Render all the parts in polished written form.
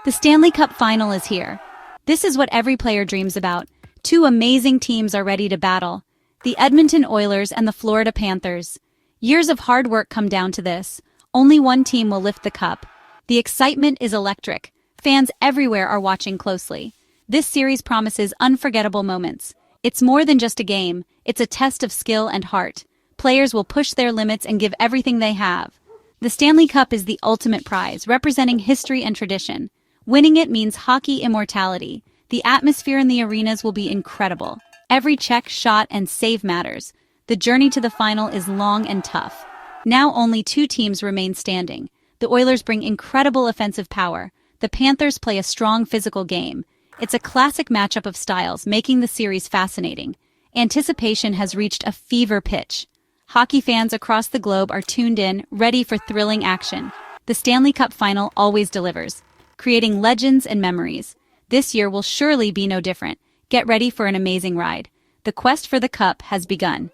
The Stanley Cup Final is here. This is what every player dreams about. Two amazing teams are ready to battle. The Edmonton Oilers and the Florida Panthers. Years of hard work come down to this. Only one team will lift the cup. The excitement is electric. Fans everywhere are watching closely. This series promises unforgettable moments. It's more than just a game. It's a test of skill and heart. Players will push their limits and give everything they have. The Stanley Cup is the ultimate prize, representing history and tradition. Winning it means hockey immortality. The atmosphere in the arenas will be incredible. Every check, shot, and save matters. The journey to the final is long and tough. Now only two teams remain standing. The Oilers bring incredible offensive power. The Panthers play a strong physical game. It's a classic matchup of styles, making the series fascinating. Anticipation has reached a fever pitch. Hockey fans across the globe are tuned in, ready for thrilling action. The Stanley Cup Final always delivers, creating legends and memories. This year will surely be no different. Get ready for an amazing ride. The quest for the cup has begun.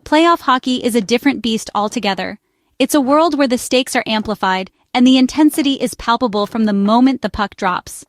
Playoff hockey is a different beast altogether. It's a world where the stakes are amplified, and the intensity is palpable from the moment the puck drops.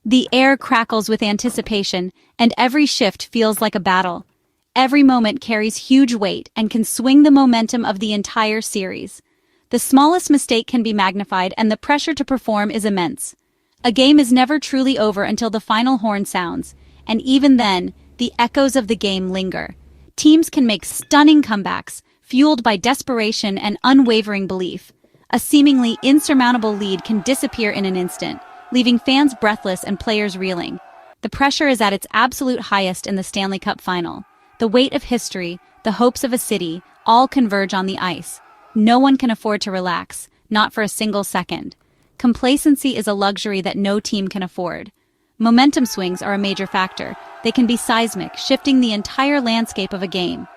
The air crackles with anticipation, and every shift feels like a battle. Every moment carries huge weight and can swing the momentum of the entire series. The smallest mistake can be magnified, and the pressure to perform is immense. A game is never truly over until the final horn sounds, and even then, the echoes of the game linger. Teams can make stunning comebacks, fueled by desperation and unwavering belief. A seemingly insurmountable lead can disappear in an instant, leaving fans breathless and players reeling. The pressure is at its absolute highest in the Stanley Cup Final. The weight of history, the hopes of a city, all converge on the ice. No one can afford to relax, not for a single second. Complacency is a luxury that no team can afford. Momentum swings are a major factor. They can be seismic, shifting the entire landscape of a game.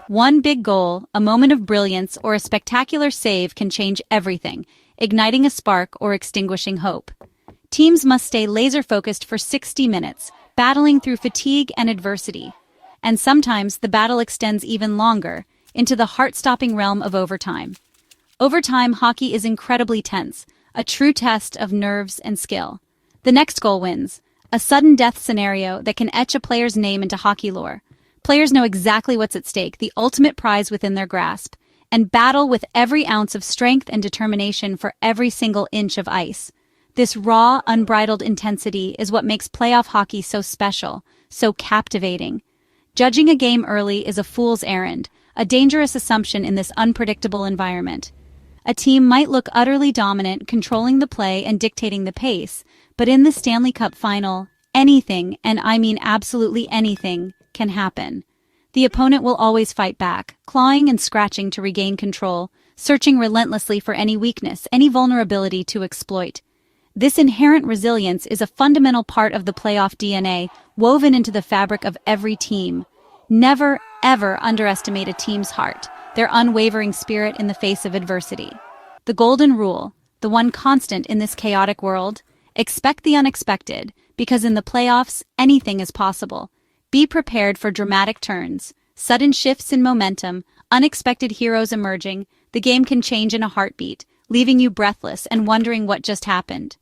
One big goal, a moment of brilliance, or a spectacular save can change everything, igniting a spark or extinguishing hope. Teams must stay laser-focused for 60 minutes, battling through fatigue and adversity. And sometimes the battle extends even longer, into the heart-stopping realm of overtime. Overtime hockey is incredibly tense, a true test of nerves and skill. The next goal wins, a sudden death scenario that can etch a player's name into hockey lore. Players know exactly what's at stake, the ultimate prize within their grasp, and battle with every ounce of strength and determination for every single inch of ice. This raw, unbridled intensity is what makes playoff hockey so special, so captivating. Judging a game early is a fool's errand, a dangerous assumption in this unpredictable environment. A team might look utterly dominant, controlling the play and dictating the pace, but in the Stanley Cup Final, anything, and I mean absolutely anything, can happen. The opponent will always fight back, clawing and scratching to regain control, searching relentlessly for any weakness, any vulnerability to exploit. This inherent resilience is a fundamental part of the playoff DNA, woven into the fabric of every team. Never, ever underestimate a team's heart, their unwavering spirit in the face of adversity. The golden rule, the one constant in this chaotic world: expect the unexpected, because in the playoffs, anything is possible. Be prepared for dramatic turns, sudden shifts in momentum, unexpected heroes emerging. The game can change in a heartbeat, leaving you breathless and wondering what just happened.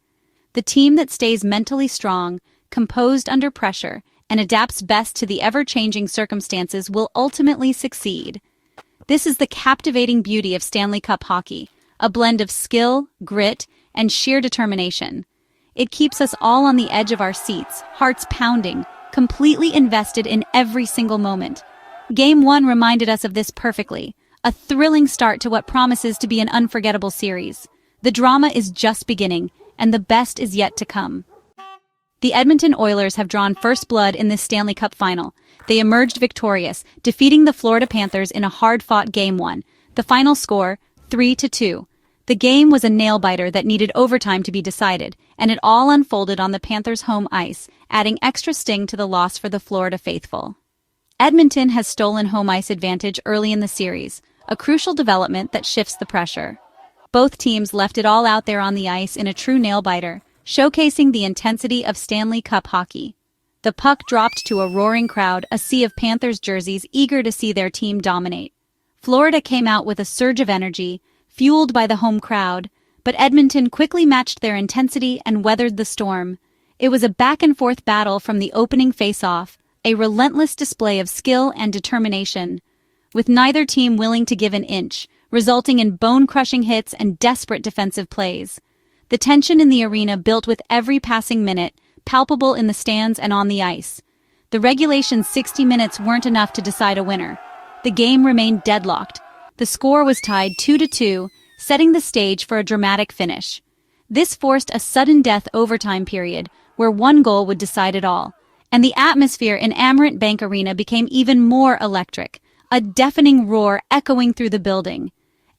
The team that stays mentally strong, composed under pressure, and adapts best to the ever-changing circumstances will ultimately succeed. This is the captivating beauty of Stanley Cup hockey, a blend of skill, grit, and sheer determination. It keeps us all on the edge of our seats, hearts pounding, completely invested in every single moment. Game 1 reminded us of this perfectly, a thrilling start to what promises to be an unforgettable series. The drama is just beginning, and the best is yet to come. The Edmonton Oilers have drawn first blood in this Stanley Cup Final. They emerged victorious, defeating the Florida Panthers in a hard-fought Game 1. The final score, 3-2. The game was a nail-biter that needed overtime to be decided, and it all unfolded on the Panthers' home ice, adding extra sting to the loss for the Florida faithful. Edmonton has stolen home ice advantage early in the series, a crucial development that shifts the pressure. Both teams left it all out there on the ice in a true nail-biter, showcasing the intensity of Stanley Cup hockey. The puck dropped to a roaring crowd, a sea of Panthers jerseys eager to see their team dominate. Florida came out with a surge of energy, fueled by the home crowd, but Edmonton quickly matched their intensity and weathered the storm. It was a back-and-forth battle from the opening face-off, a relentless display of skill and determination, with neither team willing to give an inch, resulting in bone-crushing hits and desperate defensive plays. The tension in the arena built with every passing minute, palpable in the stands and on the ice. The regulation 60 minutes weren't enough to decide a winner. The game remained deadlocked. The score was tied 2-2, setting the stage for a dramatic finish. This forced a sudden death overtime period, where one goal would decide it all. And the atmosphere in Amerant Bank Arena became even more electric, a deafening roar echoing through the building.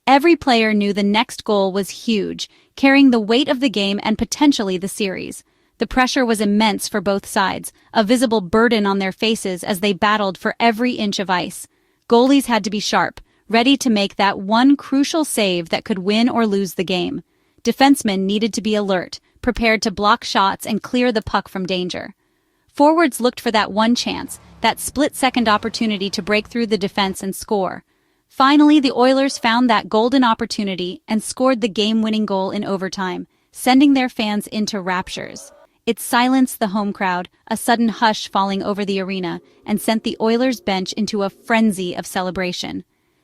Every player knew the next goal was huge, carrying the weight of the game and potentially the series. The pressure was immense for both sides, a visible burden on their faces as they battled for every inch of ice. Goalies had to be sharp, ready to make that one crucial save that could win or lose the game. Defensemen needed to be alert, prepared to block shots and clear the puck from danger. Forwards looked for that one chance, that split-second opportunity to break through the defense and score. Finally, the Oilers found that golden opportunity and scored the game-winning goal in overtime, sending their fans into raptures. It silenced the home crowd, a sudden hush falling over the arena, and sent the Oilers bench into a frenzy of celebration.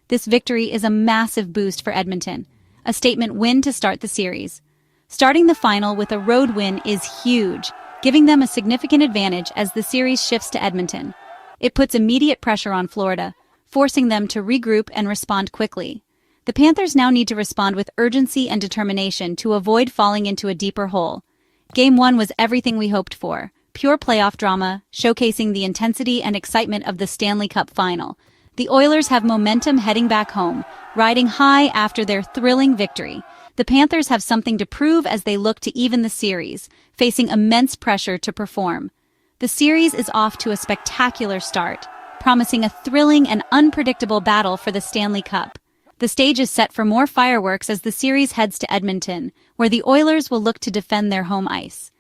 This victory is a massive boost for Edmonton, a statement win to start the series. Starting the final with a road win is huge, giving them a significant advantage as the series shifts to Edmonton. It puts immediate pressure on Florida, forcing them to regroup and respond quickly. The Panthers now need to respond with urgency and determination to avoid falling into a deeper hole. Game 1 was everything we hoped for, pure playoff drama, showcasing the intensity and excitement of the Stanley Cup Final. The Oilers have momentum heading back home, riding high after their thrilling victory. The Panthers have something to prove as they look to even the series, facing immense pressure to perform. The series is off to a spectacular start, promising a thrilling and unpredictable battle for the Stanley Cup. The stage is set for more fireworks as the series heads to Edmonton, where the Oilers will look to defend their home ice.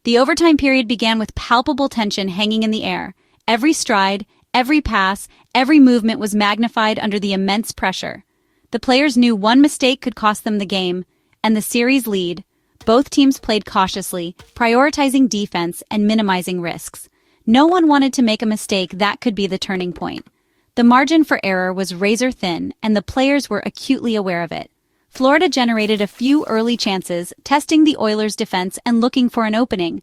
The overtime period began with palpable tension hanging in the air. Every stride, every pass, every movement was magnified under the immense pressure. The players knew one mistake could cost them the game, and the series lead. Both teams played cautiously, prioritizing defense and minimizing risks. No one wanted to make a mistake that could be the turning point. The margin for error was razor thin, and the players were acutely aware of it. Florida generated a few early chances, testing the Oilers' defense and looking for an opening.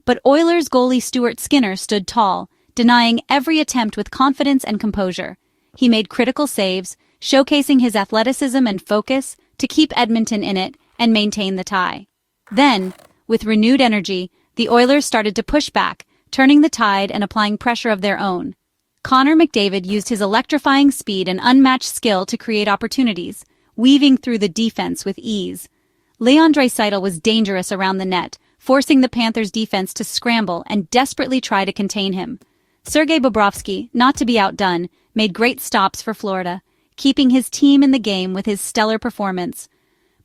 But Oilers goalie Stuartskinner stood tall, denying every attempt with confidence and composure. He made critical saves, showcasing his athleticism and focus to keep Edmonton in it and maintain the tie. Then, with renewed energy, the Oilers started to push back, turning the tide and applying pressure of their own. Connor McDavid used his electrifying speed and unmatched skill to create opportunities, weaving through the defense with ease. Leondraisaitl was dangerous around the net, forcing the Panthers' defense to scramble and desperately try to contain him. Sergei Bobrovsky, not to be outdone, made great stops for Florida, keeping his team in the game with his stellar performance.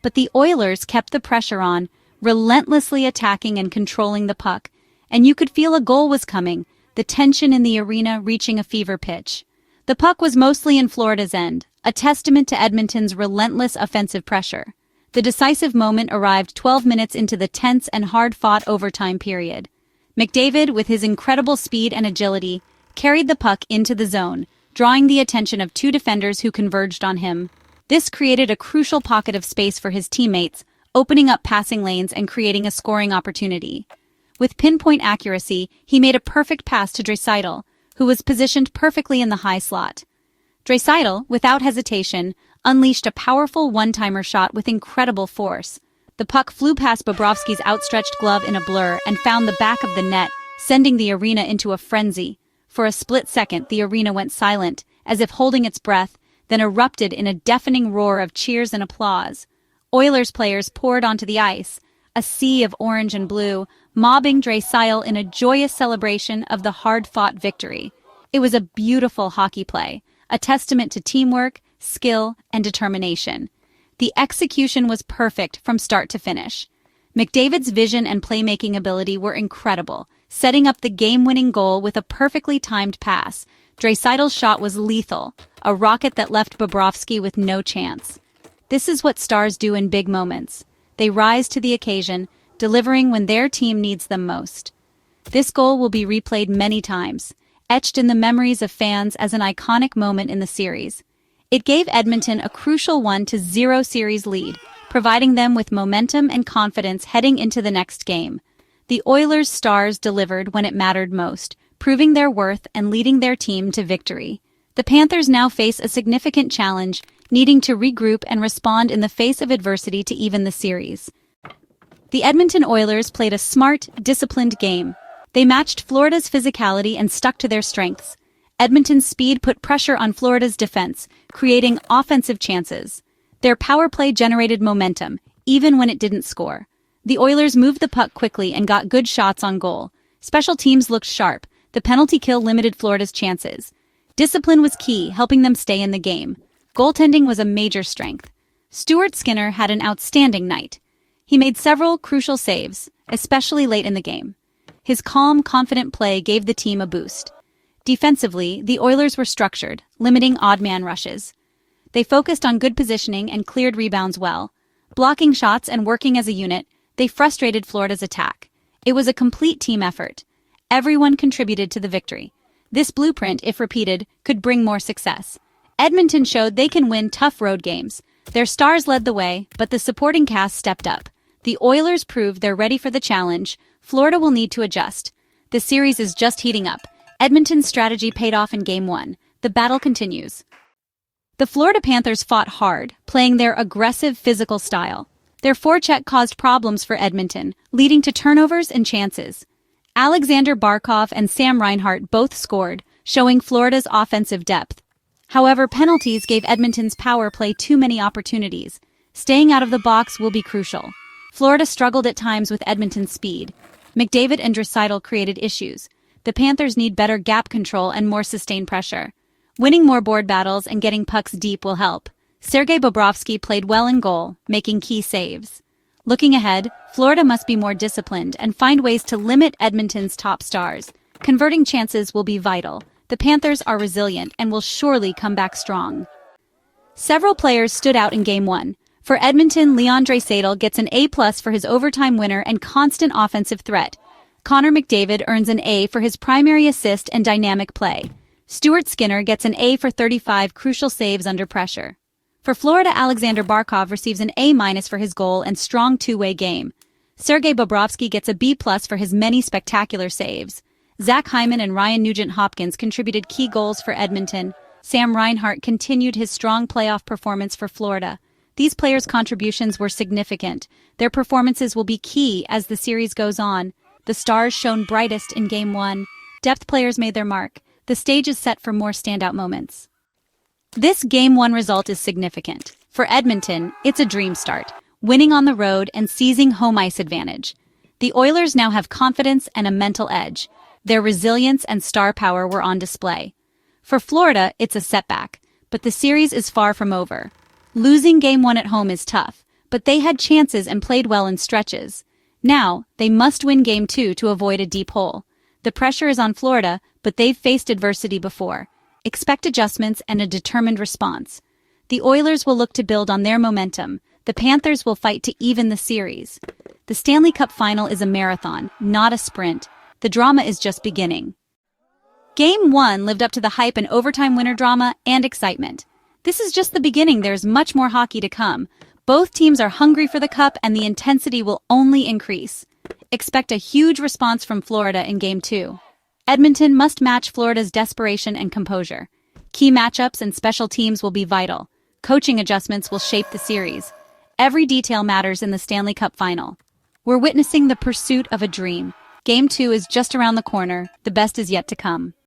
But the Oilers kept the pressure on, relentlessly attacking and controlling the puck, and you could feel a goal was coming, the tension in the arena reaching a fever pitch. The puck was mostly in Florida's end, a testament to Edmonton's relentless offensive pressure. The decisive moment arrived 12 minutes into the tense and hard-fought overtime period. McDavid, with his incredible speed and agility, carried the puck into the zone, drawing the attention of two defenders who converged on him. This created a crucial pocket of space for his teammates, opening up passing lanes and creating a scoring opportunity. With pinpoint accuracy, he made a perfect pass to Draisaitl, who was positioned perfectly in the high slot. Draisaitl, without hesitation, unleashed a powerful one-timer shot with incredible force. The puck flew past Bobrovsky's outstretched glove in a blur and found the back of the net, sending the arena into a frenzy. For a split second, the arena went silent, as if holding its breath, then erupted in a deafening roar of cheers and applause. Oilers players poured onto the ice, a sea of orange and blue, mobbing Draisaitl in a joyous celebration of the hard-fought victory. It was a beautiful hockey play, a testament to teamwork, skill, and determination. The execution was perfect from start to finish. McDavid's vision and playmaking ability were incredible, setting up the game-winning goal with a perfectly timed pass. Draisaitl's shot was lethal, a rocket that left Bobrovsky with no chance. This is what stars do in big moments. They rise to the occasion, delivering when their team needs them most. This goal will be replayed many times, etched in the memories of fans as an iconic moment in the series. It gave Edmonton a crucial 1-0 series lead, providing them with momentum and confidence heading into the next game. The Oilers' stars delivered when it mattered most, proving their worth and leading their team to victory. The Panthers now face a significant challenge, needing to regroup and respond in the face of adversity to even the series. The Edmonton Oilers played a smart, disciplined game. They matched Florida's physicality and stuck to their strengths. Edmonton's speed put pressure on Florida's defense, creating offensive chances. Their power play generated momentum, even when it didn't score. The Oilers moved the puck quickly and got good shots on goal. Special teams looked sharp. The penalty kill limited Florida's chances. Discipline was key, helping them stay in the game. Goaltending was a major strength. Stuartskinner had an outstanding night. He made several crucial saves, especially late in the game. His calm, confident play gave the team a boost. Defensively, the Oilers were structured, limiting odd-man rushes. They focused on good positioning and cleared rebounds well. Blocking shots and working as a unit, they frustrated Florida's attack. It was a complete team effort. Everyone contributed to the victory. This blueprint, if repeated, could bring more success. Edmonton showed they can win tough road games. Their stars led the way, but the supporting cast stepped up. The Oilers proved they're ready for the challenge. Florida will need to adjust. The series is just heating up. Edmonton's strategy paid off in Game 1. The battle continues. The Florida Panthers fought hard, playing their aggressive physical style. Their forecheck caused problems for Edmonton, leading to turnovers and chances. Alexander Barkov and Sam Reinhart both scored, showing Florida's offensive depth. However, penalties gave Edmonton's power play too many opportunities. Staying out of the box will be crucial. Florida struggled at times with Edmonton's speed. McDavid and Draisaitl created issues. The Panthers need better gap control and more sustained pressure. Winning more board battles and getting pucks deep will help. Sergei Bobrovsky played well in goal, making key saves. Looking ahead, Florida must be more disciplined and find ways to limit Edmonton's top stars. Converting chances will be vital. The Panthers are resilient and will surely come back strong. Several players stood out in Game 1. For Edmonton, leondraisaitl gets an A+ for his overtime winner and constant offensive threat. Connor McDavid earns an A for his primary assist and dynamic play. Stuartskinner gets an A for 35 crucial saves under pressure. For Florida, Alexander Barkov receives an A- for his goal and strong two-way game. Sergei Bobrovsky gets a B+ for his many spectacular saves. Zach Hyman and Ryan Nugent-Hopkins contributed key goals for Edmonton. Sam Reinhart continued his strong playoff performance for Florida. These players' contributions were significant. Their performances will be key as the series goes on. The stars shone brightest in Game 1. Depth players made their mark. The stage is set for more standout moments. This Game 1 result is significant. For Edmonton, it's a dream start, winning on the road and seizing home ice advantage. The Oilers now have confidence and a mental edge. Their resilience and star power were on display. For Florida, it's a setback, but the series is far from over. Losing Game 1 at home is tough, but they had chances and played well in stretches. Now, they must win Game 2 to avoid a deep hole. The pressure is on Florida, but they've faced adversity before. Expect adjustments and a determined response. The Oilers will look to build on their momentum. The Panthers will fight to even the series. The Stanley Cup Final is a marathon, not a sprint. The drama is just beginning. Game 1 lived up to the hype and overtime winner drama and excitement. This is just the beginning. There's much more hockey to come. Both teams are hungry for the cup and the intensity will only increase. Expect a huge response from Florida in Game 2. Edmonton must match Florida's desperation and composure. Key matchups and special teams will be vital. Coaching adjustments will shape the series. Every detail matters in the Stanley Cup Final. We're witnessing the pursuit of a dream. Game 2 is just around the corner. The best is yet to come.